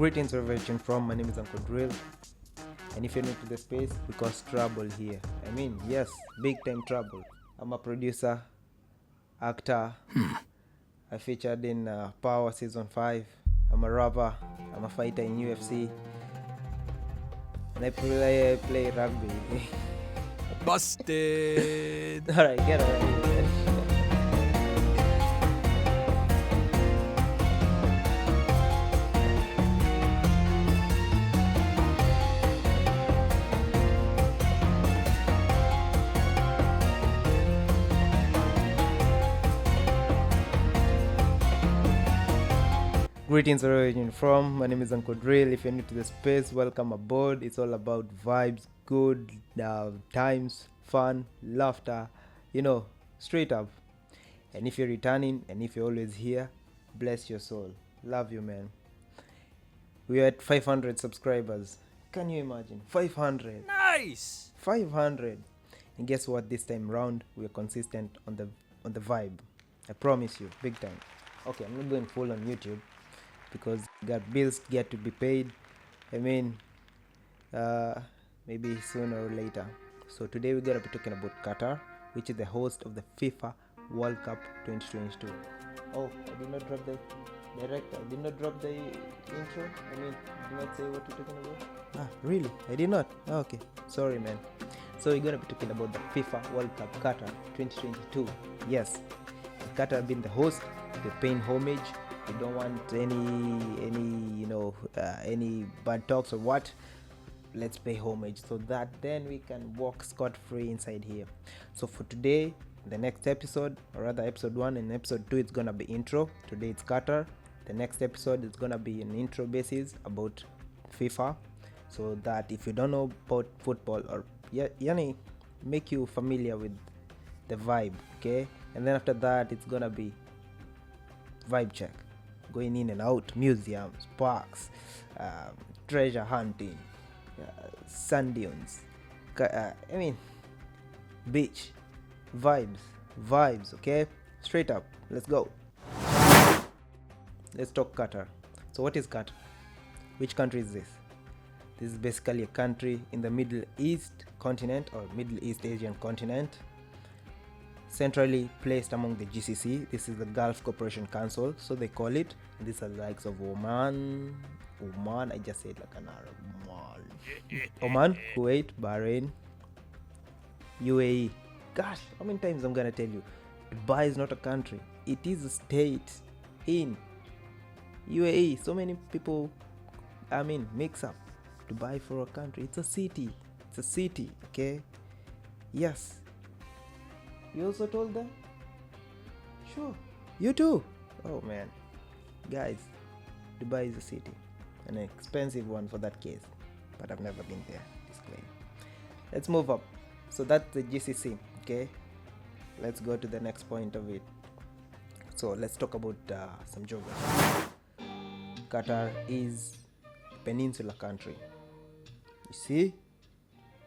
Greetings wherever you're from. My name is Uncle Drill, and if you're new to the space, we cause trouble here. I mean, yes, big time trouble. I'm a producer, actor. I featured in Power Season 5. I'm a rapper. I'm a fighter in UFC, and I play rugby. Busted. All right, get away. Greetings wherever you're from. My name is Uncle Drill. If you're new to the space, welcome aboard. It's all about vibes, good times, fun, laughter, straight up. And if you're returning and if you're always here, bless your soul. Love you, man. We're at 500 subscribers. Can you imagine? 500. Nice. 500. And guess what? This time round, we're consistent on the vibe. I promise you, big time. Okay, I'm not going full on YouTube, because got bills get to be paid. I mean, maybe sooner or later. So today we're gonna be talking about Qatar, which is the host of the FIFA World Cup 2022. Oh, I did not drop the director. I did not drop the intro. I mean, did not say what we're talking about. Ah, really? I did not. Oh, okay, sorry, man. So we're gonna be talking about the FIFA World Cup Qatar 2022. Yes, Qatar have been the host. They're paying homage. We don't want any bad talks or what. Let's pay homage so that then we can walk scot-free inside here. So for today, the next episode, or rather episode 1 and episode 2, it's gonna be intro. Today it's Qatar. The next episode is gonna be an intro basis about FIFA, so that if you don't know about football, or make you familiar with the vibe, okay? And then after that, it's gonna be vibe check, going in and out, museums, parks, treasure hunting, sand dunes, beach, vibes, okay? Straight up, let's go. Let's talk Qatar. So what is Qatar? Which country is this? This is basically a country in the Middle East continent, or Middle East Asian continent, centrally placed among the GCC. This is the Gulf Cooperation Council, so they call it. These are the likes of Oman, I just said like an Arab. Oman, Kuwait, Bahrain, UAE. Gosh, how many times I'm gonna tell you? Dubai is not a country. It is a state in UAE. So many people, mix up Dubai for a country. It's a city. Okay? Yes. You also told them? Sure. You too? Oh man. Guys, Dubai is a city. An expensive one for that case. But I've never been there. Disclaimer. Let's move up. So that's the GCC. Okay? Let's go to the next point of it. So let's talk about some geography. Qatar is a peninsula country. You see?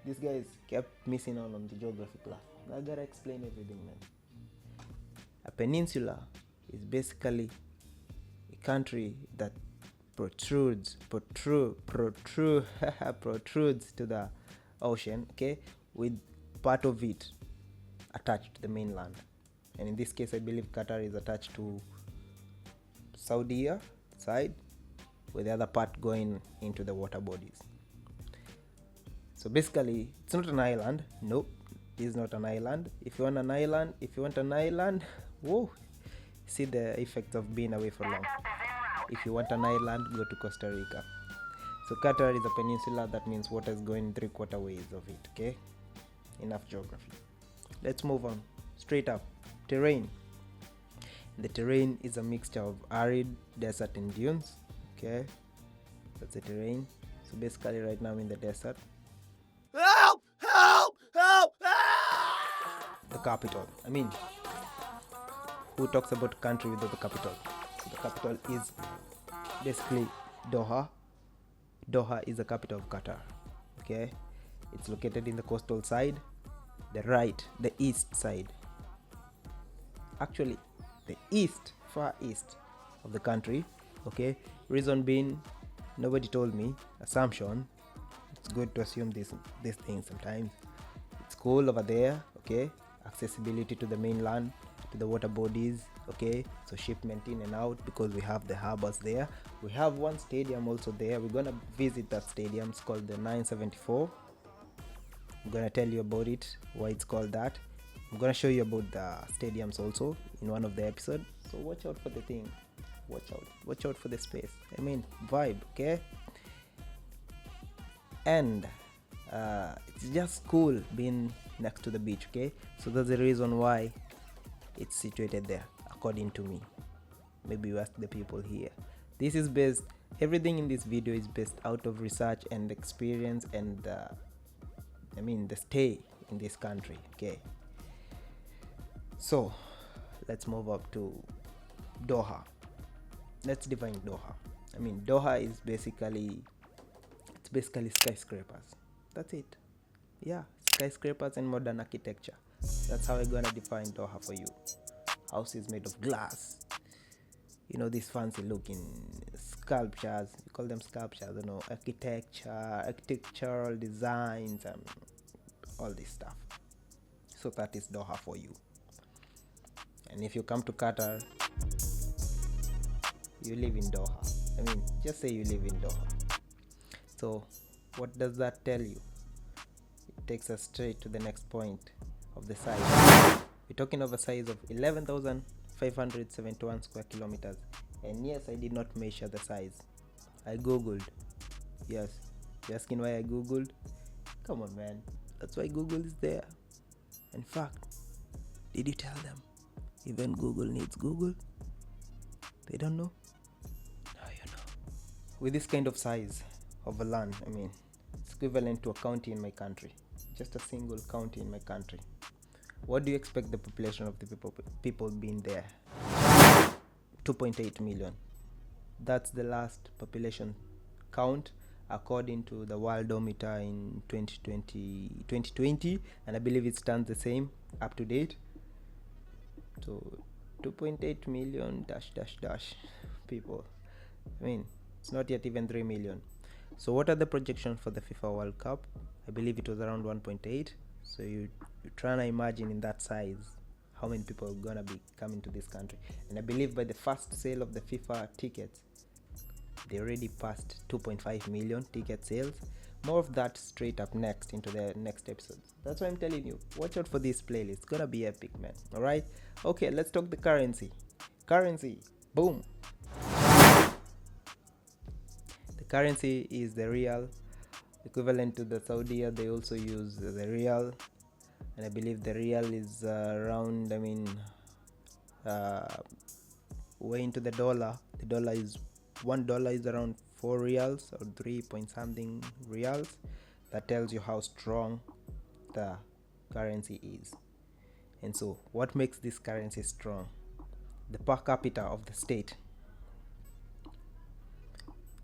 These guys kept missing out on the geography class. I gotta explain everything, man. A peninsula is basically a country that protrudes to the ocean, okay, with part of it attached to the mainland. And in this case, I believe Qatar is attached to Saudi side, with the other part going into the water bodies. So basically, it's not an island. Nope. Is not an island. If you want an island, whoa, see the effects of being away for long. If you want an island, go to Costa Rica. So Qatar is a peninsula. That means water is going 3/4 ways of it. Okay, enough geography. Let's move on. Straight up, terrain. The terrain is a mixture of arid, desert, and dunes. Okay, that's the terrain. So basically, right now I'm in the desert. Help! The capital. Who talks about a country without the capital? So the capital is basically Doha. Doha is the capital of Qatar. Okay, it's located in the coastal side, the east side. Actually, the far east of the country. Okay, reason being, Nobody told me. Assumption. It's good to assume these things sometimes. It's cool over there, okay? Accessibility to the mainland, to the water bodies, okay? So shipment in and out because we have the harbors there. We have one stadium also there. We're gonna visit that stadium. It's called the 974. I'm gonna tell you about it, why it's called that. I'm gonna show you about the stadiums also in one of the episodes. So watch out for the thing. Watch out for the space. I mean, vibe, okay? And it's just cool being next to the beach, okay? So that's the reason why it's situated there, according to me. Maybe you ask the people here. This is based, everything in this video is based out of research and experience and the stay in this country, okay? So let's move up to Doha. Let's define Doha. Doha is basically skyscrapers. That's it. Yeah, skyscrapers and modern architecture. That's how I'm gonna define Doha for you. Houses made of glass. These fancy looking sculptures. We call them sculptures. Architectural designs and all this stuff. So that is Doha for you. And if you come to Qatar, you live in Doha. Just say you live in Doha. So what does that tell you? It takes us straight to the next point of the size. We're talking of a size of 11,571 square kilometers. And yes, I did not measure the size. I googled. Yes, you're asking why I googled? Come on, man. That's why Google is there. In fact, did you tell them even Google needs Google? They don't know? Now you know. With this kind of size of a land, it's equivalent to a county in my country. Just a single county in my country. What do you expect the population of the people being there? 2.8 million. That's the last population count according to the Worldometer in 2020, and I believe it stands the same up to date. So 2.8 million people. It's not yet even 3 million. So what are the projections for the FIFA World Cup? I believe it was around 1.8. So you're trying to imagine in that size how many people are gonna be coming to this country. And I believe by the first sale of the FIFA tickets, they already passed 2.5 million ticket sales. More of that straight up next into the next episode. That's why I'm telling you, watch out for this playlist. It's gonna be epic, man. Alright? Okay, let's talk the currency. Boom. The currency is the real. Equivalent to the Saudi, they also use the real. And I believe the real is around, way into the dollar. The dollar is $1 is around 4 reals or 3 point something reals. That tells you how strong the currency is. And so what makes this currency strong? The per capita of the state.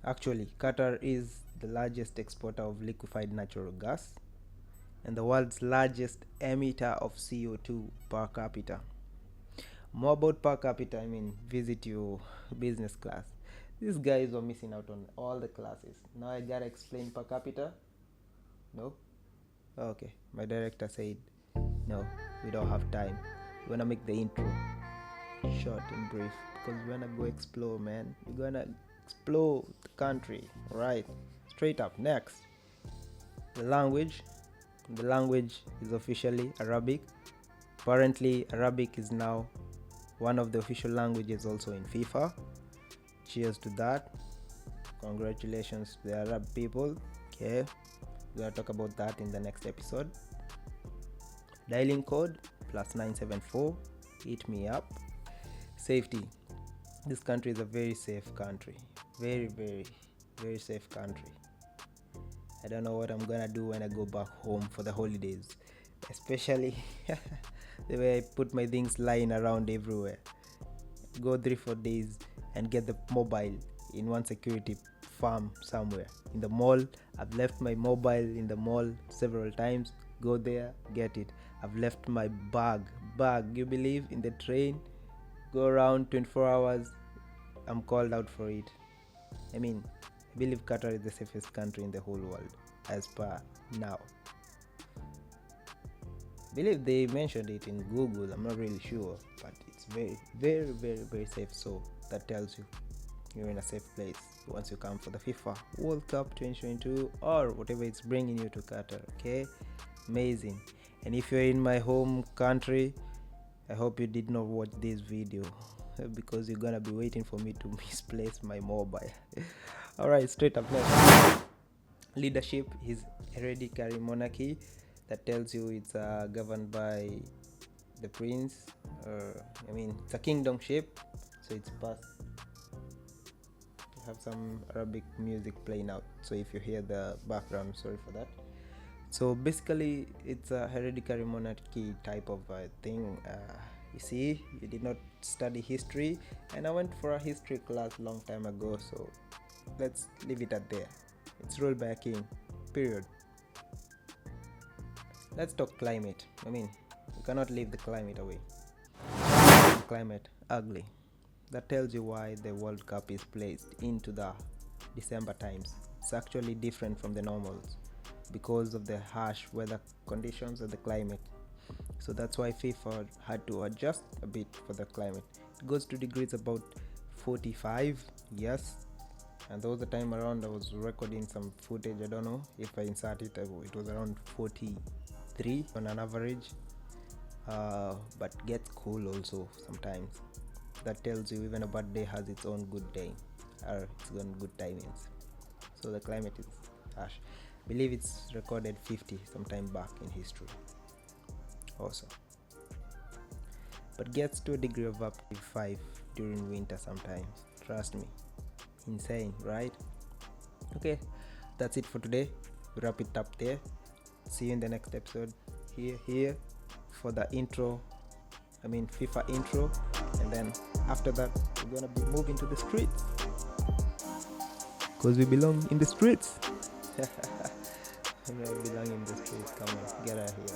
Actually, Qatar is the largest exporter of liquefied natural gas and the world's largest emitter of CO2 per capita. More about per capita, visit your business class. These guys were missing out on all the classes. Now I gotta explain per capita? No? Okay, my director said, no, we don't have time. We're gonna make the intro short and brief because we're gonna go explore, man. We're gonna explore the country. Alright, straight up. Next, the language. The language is officially Arabic. Apparently, Arabic is now one of the official languages also in FIFA. Cheers to that. Congratulations to the Arab people. Okay, we're gonna talk about that in the next episode. Dialing code +974. Hit me up. Safety. This country is a very safe country. Very, very, very safe country. I don't know what I'm gonna do when I go back home for the holidays, especially the way I put my things lying around everywhere. Go 3-4 days and get the mobile in one security farm somewhere. In the mall, I've left my mobile in the mall several times. Go there, get it. I've left my bag, you believe, in the train. Go around 24 hours, I'm called out for it. I believe Qatar is the safest country in the whole world as per now. I believe they mentioned it in Google, I'm not really sure, but it's very safe. So that tells you you're in a safe place once you come for the FIFA World Cup 2022 or whatever it's bringing you to Qatar. Okay, amazing. And if you're in my home country, I hope you did not watch this video because you're gonna be waiting for me to misplace my mobile. All right, straight up next. Leadership is hereditary monarchy. That tells you it's governed by the prince. It's a kingdomship, so it's passed. You have some Arabic music playing out, so if you hear the background, sorry for that. So basically, it's a hereditary monarchy type of thing. You see, you did not study history, and I went for a history class long time ago, so let's leave it at there. It's ruled by a king, period. Let's talk climate. You cannot leave the climate away. The climate ugly. That tells you why the World Cup is placed into the December times. It's actually different from the normals because of the harsh weather conditions of the climate. So that's why FIFA had to adjust a bit for the climate. It goes to degrees about 45, yes. And there was a time around I was recording some footage, I don't know if I insert it, it was around 43 on an average, but gets cool also sometimes. That tells you even a bad day has its own good day, or its own good timings. So the climate is harsh. I believe it's recorded 50 sometime back in history also, but gets to a degree of up to 5 during winter sometimes. Trust me, insane, right? Okay, that's it for today. We wrap it up there. See you in the next episode. Here for the intro, FIFA intro, and then after that we're gonna be moving to the streets because we belong in the streets. We belong in the streets. Come on, get out of here.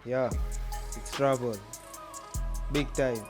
Yeah, it's trouble, big time.